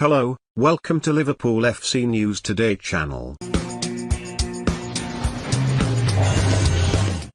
Hello, welcome to Liverpool FC News Today channel.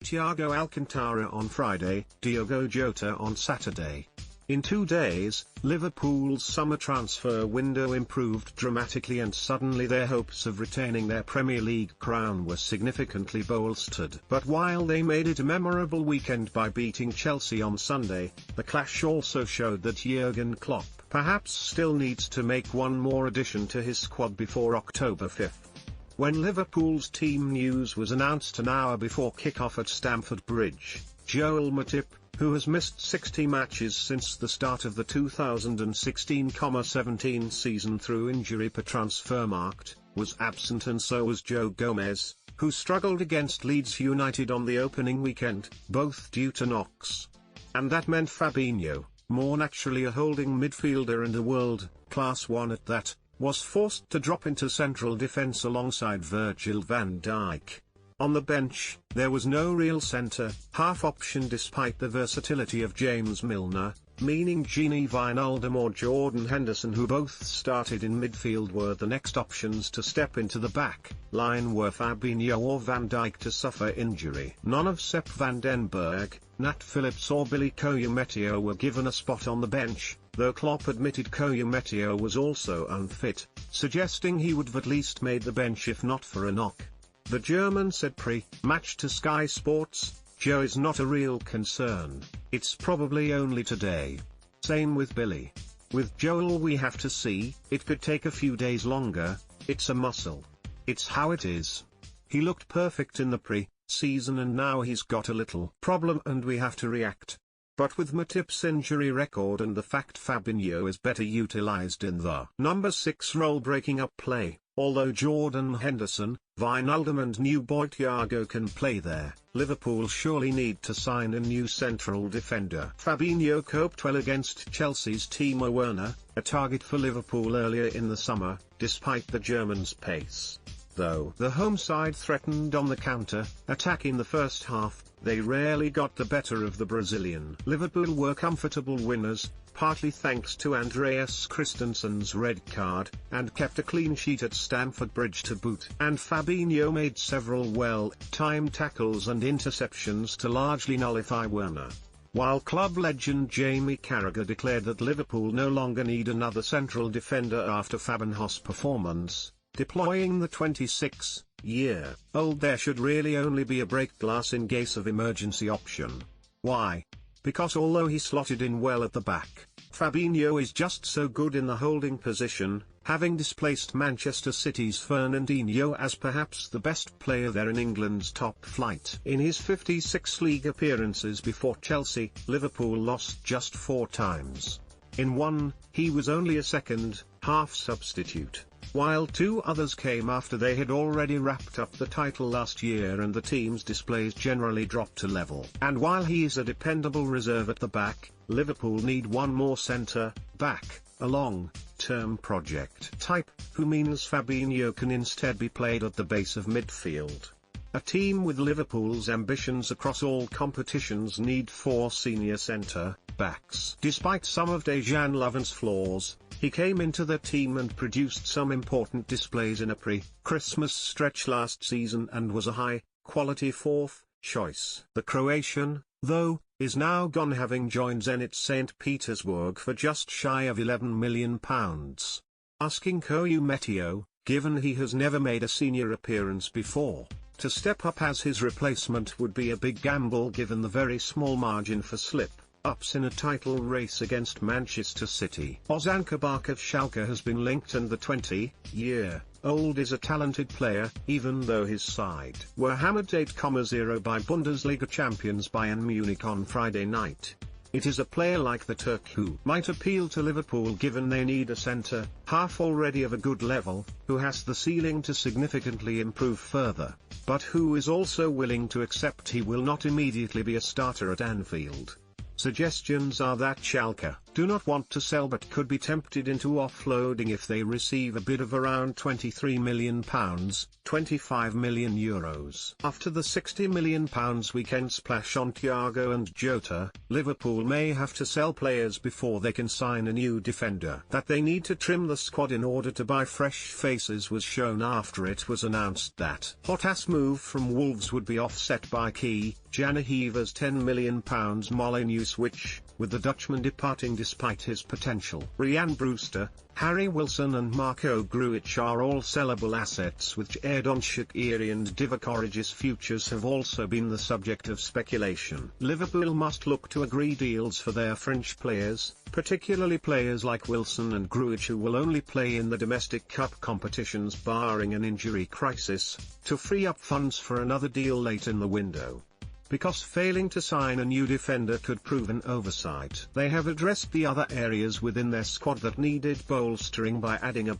Thiago Alcantara on Friday, Diogo Jota on Saturday. In 2 days, Liverpool's summer transfer window improved dramatically and suddenly their hopes of retaining their Premier League crown were significantly bolstered. But while they made it a memorable weekend by beating Chelsea on Sunday, the clash also showed that Jurgen Klopp perhaps still needs to make one more addition to his squad before October 5th. When Liverpool's team news was announced an hour before kick-off at Stamford Bridge, Joel Matip, who has missed 60 matches since the start of the 2016-17 season through injury per Transfermarkt, was absent, and so was Joe Gomez, who struggled against Leeds United on the opening weekend, both due to knocks. And that meant Fabinho, more naturally a holding midfielder and a world-class one at that, was forced to drop into central defence alongside Virgil van Dijk. On the bench, there was no real centre-half option despite the versatility of James Milner, meaning Gini Wijnaldum or Jordan Henderson, who both started in midfield, were the next options to step into the back line were Fabinho or Van Dijk to suffer injury. None of Sepp van den Berg, Nat Phillips or Billy Kouyameteo were given a spot on the bench, though Klopp admitted Kouyameteo was also unfit, suggesting he would have at least made the bench if not for a knock. The German said pre-match to Sky Sports, "Joe is not a real concern, it's probably only today. Same with Billy. With Joel we have to see, it could take a few days longer, it's a muscle. It's how it is. He looked perfect in the pre-season and now he's got a little problem and we have to react." But with Matip's injury record and the fact Fabinho is better utilised in the number 6 role breaking up play, although Jordan Henderson, Wijnaldum and new boy Thiago can play there, Liverpool surely need to sign a new central defender. Fabinho coped well against Chelsea's Timo Werner, a target for Liverpool earlier in the summer, despite the German's pace. Though the home side threatened on the counter-attack in the first half, they rarely got the better of the Brazilian. Liverpool were comfortable winners, partly thanks to Andreas Christensen's red card, and kept a clean sheet at Stamford Bridge to boot. And Fabinho made several well-timed tackles and interceptions to largely nullify Werner. While club legend Jamie Carragher declared that Liverpool no longer need another central defender after Fabinho's performance, deploying the 26-year-old, there should really only be a break glass in case of emergency option. Why? Because although he slotted in well at the back, Fabinho is just so good in the holding position, having displaced Manchester City's Fernandinho as perhaps the best player there in England's top flight. In his 56 league appearances before Chelsea, Liverpool lost just 4 times. In one, he was only a second-half substitute, while 2 others came after they had already wrapped up the title last year and the team's displays generally dropped to level. And while he is a dependable reserve at the back, Liverpool need one more centre-back, a long-term project type, who means Fabinho can instead be played at the base of midfield. A team with Liverpool's ambitions across all competitions need 4 senior centre-backs. Despite some of Dejan Lovren's flaws, he came into the team and produced some important displays in a pre-Christmas stretch last season and was a high-quality 4th choice. The Croatian, though, is now gone, having joined Zenit St. Petersburg for just shy of £11 million. Asking Kouyameteo, given he has never made a senior appearance before, to step up as his replacement would be a big gamble given the very small margin for slip-ups in a title race against Manchester City. Ozan Kabak of Schalke has been linked, and the 20-year-old is a talented player, even though his side were hammered 8-0 by Bundesliga champions Bayern Munich on Friday night. It is a player like the Turk who might appeal to Liverpool given they need a centre-half already of a good level, who has the ceiling to significantly improve further, but who is also willing to accept he will not immediately be a starter at Anfield. Suggestions are that Schalke do not want to sell but could be tempted into offloading if they receive a bid of around £23 million, €25 million. After the £60 million weekend splash on Thiago and Jota, Liverpool may have to sell players before they can sign a new defender. That they need to trim the squad in order to buy fresh faces was shown after it was announced that hot-ass move from Wolves would be offset by key Janahiva's £10 million Molineux switch, with the Dutchman departing despite his potential. Ryan Brewster, Harry Wilson and Marco Grujic are all sellable assets, with Jadon Shaqiri and Divock Origi's futures have also been the subject of speculation. Liverpool must look to agree deals for their French players, particularly players like Wilson and Grujic who will only play in the domestic cup competitions barring an injury crisis, to free up funds for another deal late in the window. Because failing to sign a new defender could prove an oversight. They have addressed the other areas within their squad that needed bolstering by adding a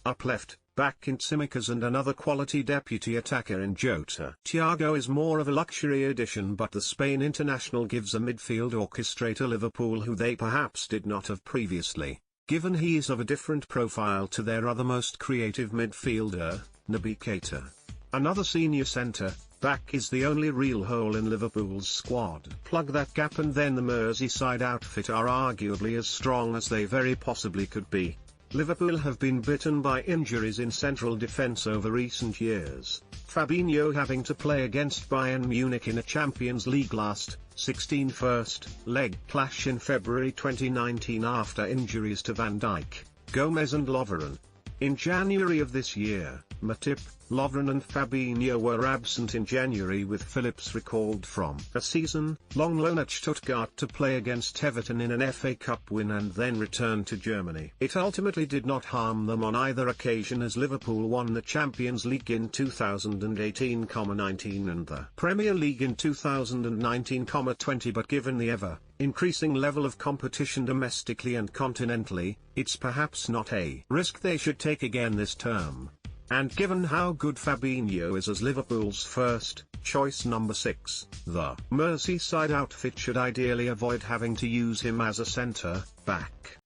up left back in Tsimikas and another quality deputy attacker in Jota. Thiago is more of a luxury addition, but the Spain international gives a midfield orchestrator Liverpool who they perhaps did not have previously, given he's of a different profile to their other most creative midfielder, Naby Keita. Another senior centre-back is the only real hole in Liverpool's squad. Plug that gap and then the Merseyside outfit are arguably as strong as they very possibly could be. Liverpool have been bitten by injuries in central defence over recent years, Fabinho having to play against Bayern Munich in a Champions League last 16 first leg clash in February 2019 after injuries to Van Dijk, Gomez and Lovren. In January of this year, Matip, Lovren and Fabinho were absent in January, with Phillips recalled from a season-long loan at Stuttgart to play against Everton in an FA Cup win and then return to Germany. It ultimately did not harm them on either occasion, as Liverpool won the Champions League in 2018-19 and the Premier League in 2019-20, but given the ever-increasing level of competition domestically and continentally, it's perhaps not a risk they should take again this term. And given how good Fabinho is as Liverpool's first choice number 6, the Merseyside outfit should ideally avoid having to use him as a centre-back.